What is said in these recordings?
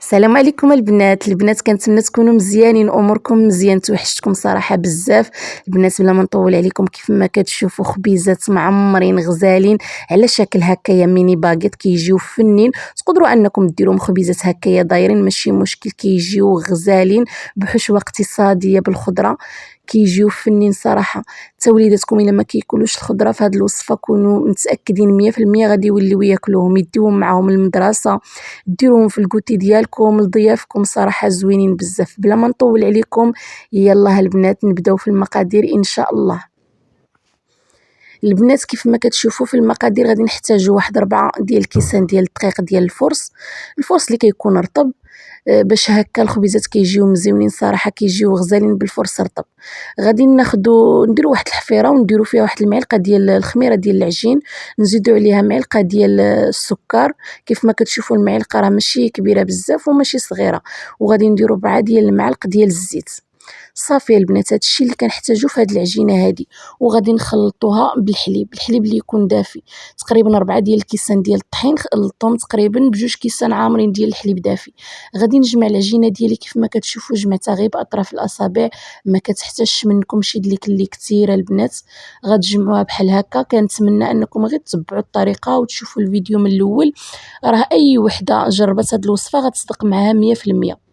السلام عليكم البنات كنتمنى تكونوا مزيانين، اموركم مزيان. توحشتكم صراحه بزاف البنات. بلا ما نطول عليكم، كيف ما كتشوفوا خبيزات معمرين غزالين على شكل هكايا ميني باغيت، كيجيو فنين. تقدروا انكم ديروهم خبيزات هكايا دايرين ماشي مشكل، كيجيو غزالين بحشوه اقتصاديه بالخضره، كيجيو فنين صراحه. تا وليداتكم الا ما كياكلوش الخضره في هذه الوصفه كونوا متاكدين 100% غادي يوليو ياكلوهم، يديوهم معاهم المدرسه، ديروهم في الكوتي ديالكم لضيافكم. صراحه زوينين بزاف. بلا ما نطول عليكم، يلا البنات نبداو في المقادير ان شاء الله. البنات كيف ما كتشوفوا في المقادير غادي نحتاجوا واحد 4 ديال الكيسان ديال الدقيق ديال الفرص اللي كيكون رطب، باش هكا الخبيزات كيجيو مزيونين صراحه، كيجيو غزالين بالفرص رطب. غادي نديروا واحد الحفيره ونديروا فيها واحد المعلقه ديال الخميره ديال العجين، نزيدوا عليها معلقه ديال السكر. كيف ما كتشوفوا المعلقه راه ماشي كبيره بزاف وماشي صغيره. وغادي نديروا 4 ديال المعالق ديال الزيت. صافي البنات، هادشي اللي كنحتاجو في هاد العجينه هادي. وغادي نخلطوها الحليب اللي يكون دافي، تقريبا 4 ديال الكيسان ديال الطحين خلطتهم تقريبا بجوج كيسان عامرين ديال الحليب دافي. غادي نجمع العجينه ديالي كيف ما كتشوفوا، جمعتها غير باطراف الاصابع، ما كتحتاجش منكم شي دليك اللي كثيره البنات. غتجمعوها بحال هكا. كنتمنى انكم غير تتبعوا الطريقه وتشوفوا الفيديو من الاول، راه اي وحده جربت هاد الوصفه غتصدق معها 100%.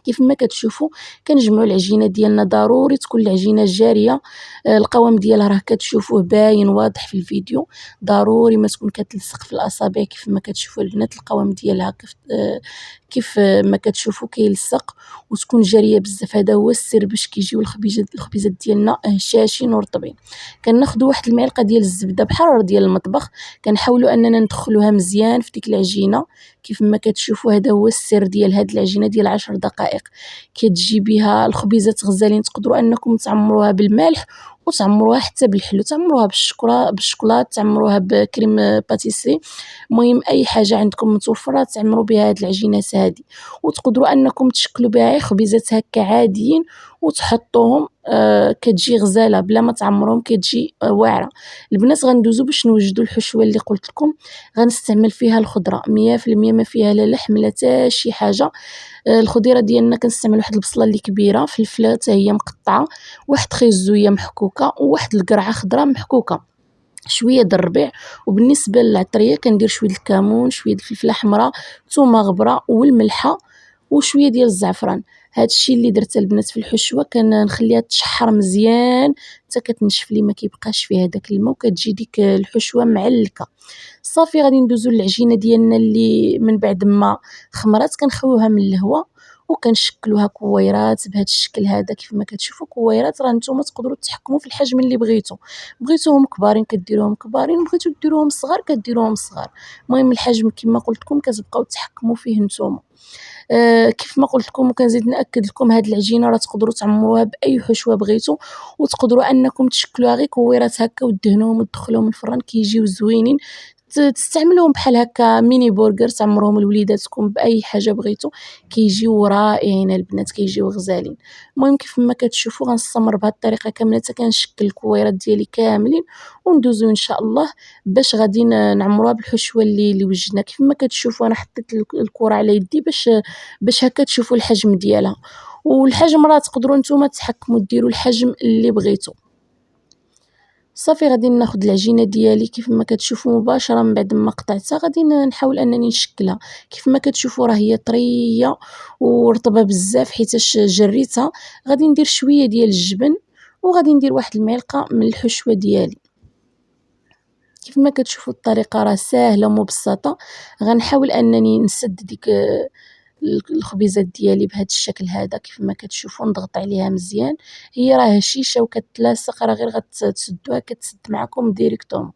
كيف ما كتشوفوا كنجمعوا العجينه ديالنا، ضروري تكون العجينه جاريه. القوام ديالها راه كتشوفوه باين واضح في الفيديو، ضروري ما تكون كتلصق في الاصابع. كيف ما كتشوفوا البنات القوام ديالها كيف ما كتشوفوا كيلصق، وتكون جاريه بزاف. هذا هو السر باش كيجيو الخبيزات ديالنا هشاشين ورطبين. كناخذوا واحد المعلقه ديال الزبده بحال ديال المطبخ، كنحاولوا اننا ندخلوها مزيان في ديك العجينه. كيف ما كتشوفوا هذا هو السر ديال هاد العجينه ديال 10 دقائق كتجي بها الخبيزات غزالين. تقدروا انكم تعمروها بالملح وتعمروها حتى بالحلو، تعمروها بالشوكولاط، تعمروها بكريم باتيسري. المهم اي حاجه عندكم متوفره تعمروا بها هاد العجينات هادي. وتقدروا انكم تشكلوا بها خبيزات هكا عاديين وتحطوهم، كتجي غزاله بلا ما تعمروهم، كتجي واعره. البنات غندوزو باش نوجدوا الحشوه اللي قلت لكم. غنستعمل فيها الخضره 100%، ما فيها لا لحم لا حتى شي حاجه. الخضيره ديالنا كنستعمل واحد البصله اللي كبيره، فلفله حتى هي مقطعه، واحد خيزويه محكوكه، وواحد القرعه خضراء محكوكه، شويه د الربيع. وبالنسبه للعطريه كندير شويه الكمون، شويه الفلفله حمراء، ثومه غبره والملحه، وشويه ديال الزعفران. هادشي اللي درت البنات في الحشوه. كنخليها تشحر مزيان حتى كتنشف لي، ما كيبقاش فيها داك الماء، وكتجي ديك الحشوه معلكه. صافي غادي ندوزو للعجينه ديالنا اللي من بعد ما خمرات كنخويوها من الهواء وكنشكلوها كويرات بهذا الشكل هذا. كيف ما كتشوفوا كويرات، راه نتوما تقدروا تحكموا في الحجم اللي بغيتوهم كبارين كديروهم كبارين، بغيتو ديروهم صغار كديروهم صغار. المهم الحجم كما قلت لكم كتبقاو تحكموا فيه نتوما. كيف ما قلت لكم وكنزيد ناكد لكم، هاد العجينه راه تقدروا تعمروها باي حشوه بغيتو، وتقدروا انكم تشكلوها غير كويرات هكا ودهنوهم وتدخلوهم الفران كيجيو زوينين. تستعملوهم بحال هكا ميني برجر، تعمروهم لوليداتكم باي حاجه بغيتو، كيجيو رائعين البنات، كيجيو غزالين. المهم كيف ما كتشوفوا غنستمر بهذه الطريقه كامله حتى كنشكل الكويرات ديالي كاملين، وندوزو ان شاء الله باش غادي نعمروها بالحشوه اللي وجدنا. كيف ما كتشوفوا انا حطيت الكره على يدي باش هكا تشوفوا الحجم ديالها. والحجم راه تقدروا نتوما تحكموا ديروا الحجم اللي بغيتو. صافي غادي ناخذ العجينه ديالي كيف ما كتشوفوا مباشره من بعد ما قطعتها، غادي نحاول انني نشكلها. كيف ما كتشوفوا راه هي طريه ورطبه بزاف حيتاش جريتها. غادي ندير شويه ديال الجبن، وغادي ندير واحد المعلقه من الحشوه ديالي. كيف ما كتشوفوا الطريقه راه ساهله ومبسطه. غنحاول انني نسد ديك الخبيزات ديالي بهذا الشكل هذا. كيف ما كتشوفوا نضغط عليها مزيان، هي راه هشيشه وكتلاصق، راه غير غتسدوها كتسد معكم ديريكتوم.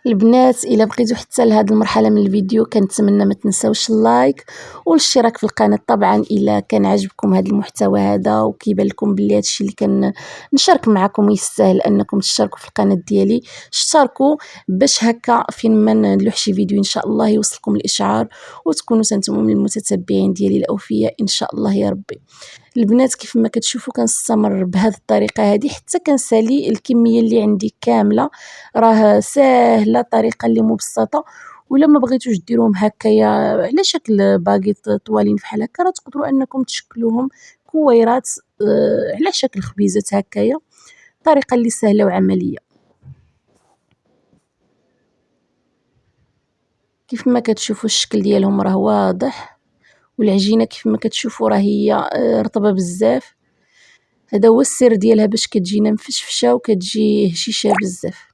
البنات الا بقيتوا حتى لهاد المرحله من الفيديو كنتمنى ما تنساوش اللايك والاشتراك في القناه. طبعا الا كان عجبكم هذا المحتوى هذا وكيبان لكم بلي هادشي اللي كنشارك معكم يستاهل انكم تشتركوا في القناه ديالي، اشتركوا باش هكا فين ما نلوح شي فيديو ان شاء الله يوصلكم الاشعار، وتكونوا نتوما من المتتبعين ديالي الاوفياء ان شاء الله يا ربي. البنات كيف ما كتشوفوا كنستمر بهذه الطريقه هذه حتى كنسالي الكميه اللي عندي كامله. راه ساهله، طريقه اللي مبسطه ولا ما بغيتوش ديروهم هكايا على شكل باغيط طوالين بحال هكا، راه تقدروا انكم تشكلوهم كويرات على شكل خبيزات هكايا، طريقه اللي سهله وعمليه. كيف ما كتشوفوا الشكل ديالهم راه واضح، والعجينه كيف ما كتشوفوا راه هي رطبه بزاف. هذا هو السر ديالها باش كتجينا مفشفشه وكتجي هشيشه بزاف.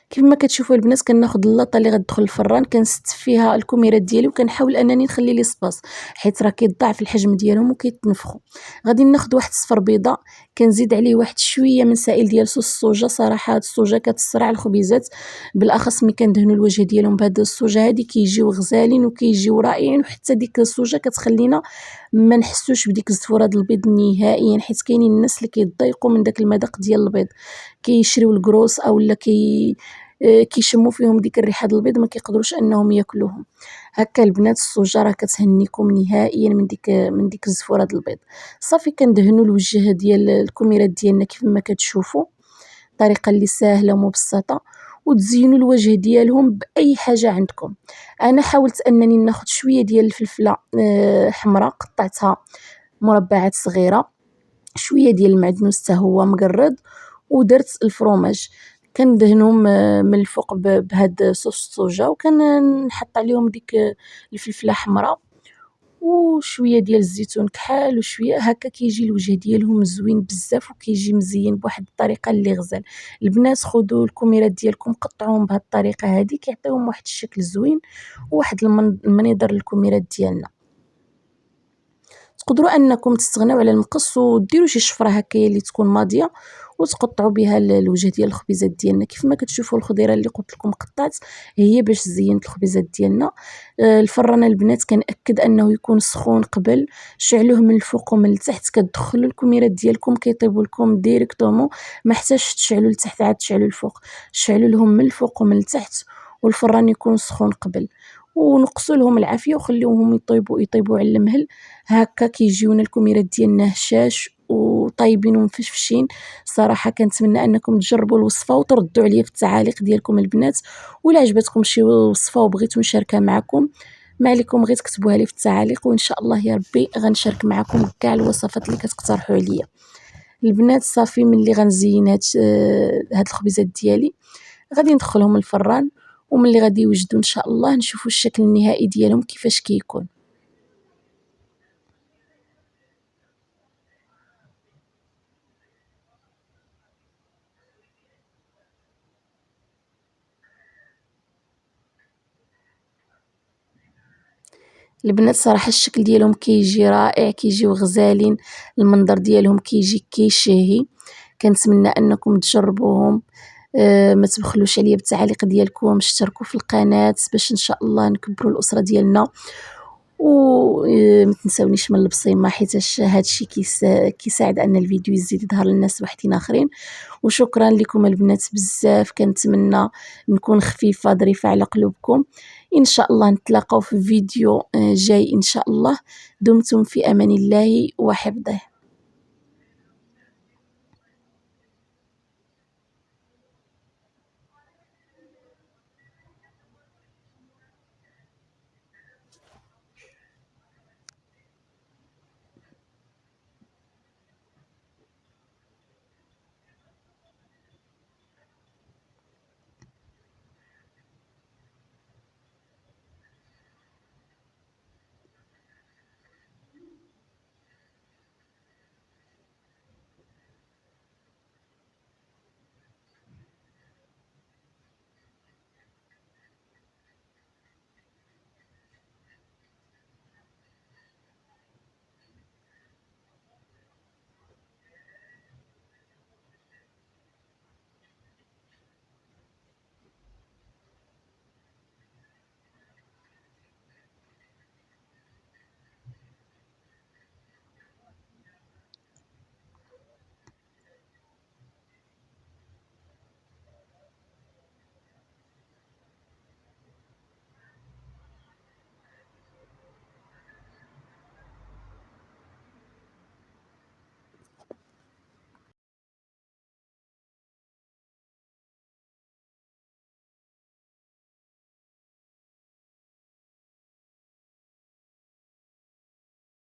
كيف ما كتشوفوا البنات كناخذ اللاطه اللي غتدخل الفران، كنستف فيها الكميرات ديالي وكنحاول انني نخلي لي سباس، حيت راه كيتضاعف الحجم ديالهم وكيتنفخوا. غادي ناخذ واحد صفر بيضه، كنزيد عليه واحد شويه من سائل ديال صوص الصوجا. صراحه هاد الصوجا كتسرع الخبيزات، بالاخص ملي كندهنوا الوجه ديالهم بهاد الصوجا هادي كيجيو غزالين وكيجيو رائعين. وحتى ديك الصوجا كتخلينا ما نحسوش بديك الزفوره د البيض نهائيا، حيت كاينين الناس اللي كيتضايقوا من داك المذاق ديال البيض، كيشريو الكروس اولا كيشموا فيهم ديك الريحه د البيض ما كيقدروش انهم ياكلوهم. هكا البنات الصوجه راه كتهنيكم نهائيا من ديك الزفوره د البيض. صافي كندهنوا الوجه ديال الكميرات ديالنا كيف ما كتشوفوا، طريقه اللي ساهله ومبسطه. وتزينوا الوجه ديالهم باي حاجه عندكم. انا حاولت انني ناخذ شويه ديال الفلفله حمراء، قطعتها مربعات صغيره، شويه ديال المعدنوس حتى هو مقرد، ودرت الفرomاج كندهنهم من الفوق بهاد صوص الصوجا، وكنحط عليهم ديك الفلفله حمراء وشويه ديال الزيتون كحال وشويه هكا، كيجي الوجه ديالهم زوين بزاف وكيجي مزيين بواحد الطريقه اللي غزال. البنات خذوا الكميرات ديالكم قطعوهم بهاد الطريقه هادي، كيعطيوهم واحد الشكل زوين وواحد المنظر للكميرات ديالنا. تقدروا انكم تستغناو على المقص وديروا شي شفره هكايا اللي تكون ماضيه وتقطعوا بها الوجه ديال الخبيزات ديالنا. كيف ما كتشوفوا الخضيره اللي قلت لكم قطعت هي باش زينت الخبيزات ديالنا. الفران البنات كنأكد انه يكون سخون قبل، شعلوه من الفوق ومن التحت، كتدخلوا الكميرات ديالكم كيطيبوا لكم ديريكتومون، ما حتاش تشعلوا لتحت عاد تشعلوا الفوق، شعلوا لهم من الفوق ومن التحت، والفران يكون سخون قبل. ونقصوا لهم العافيه وخليوهم يطيبوا على المهل. هكا كيجيونا الكميرات ديالنا هشاش وطايبين ومفشفشين. صراحه كنتمنى انكم تجربوا الوصفه وتردوا عليا في التعاليق ديالكم البنات، ولا عجبتكم شي وصفه وبغيتو نشاركها معكم ما عليكم غير تكتبوها لي في التعاليق، وان شاء الله يا ربي غنشارك معكم كاع الوصفات اللي كتقترحوا عليا البنات. صافي ملي غنزين هاد الخبيزات ديالي غادي ندخلهم الفران، وملي غادي يوجدوا ان شاء الله نشوفوا الشكل النهائي ديالهم كيفاش كيكون. البنات صراحه الشكل ديالهم كيجي رائع، كيجيو غزالين، المنظر ديالهم كيجي كيشهي. كنتمنى انكم تجربوهم. ما تبخلوش عليا بالتعاليق ديالكم، اشتركوا في القناه باش ان شاء الله نكبروا الاسره ديالنا. وما تنساونيش من البصيمه حيت هادشي كيساعد ان الفيديو يزيد يظهر للناس وحدين اخرين. وشكرا لكم البنات بزاف، كنتمنى نكون خفيفه ظريفه على قلوبكم. ان شاء الله نتلاقاو في فيديو جاي ان شاء الله. دمتم في امان الله وحفظه.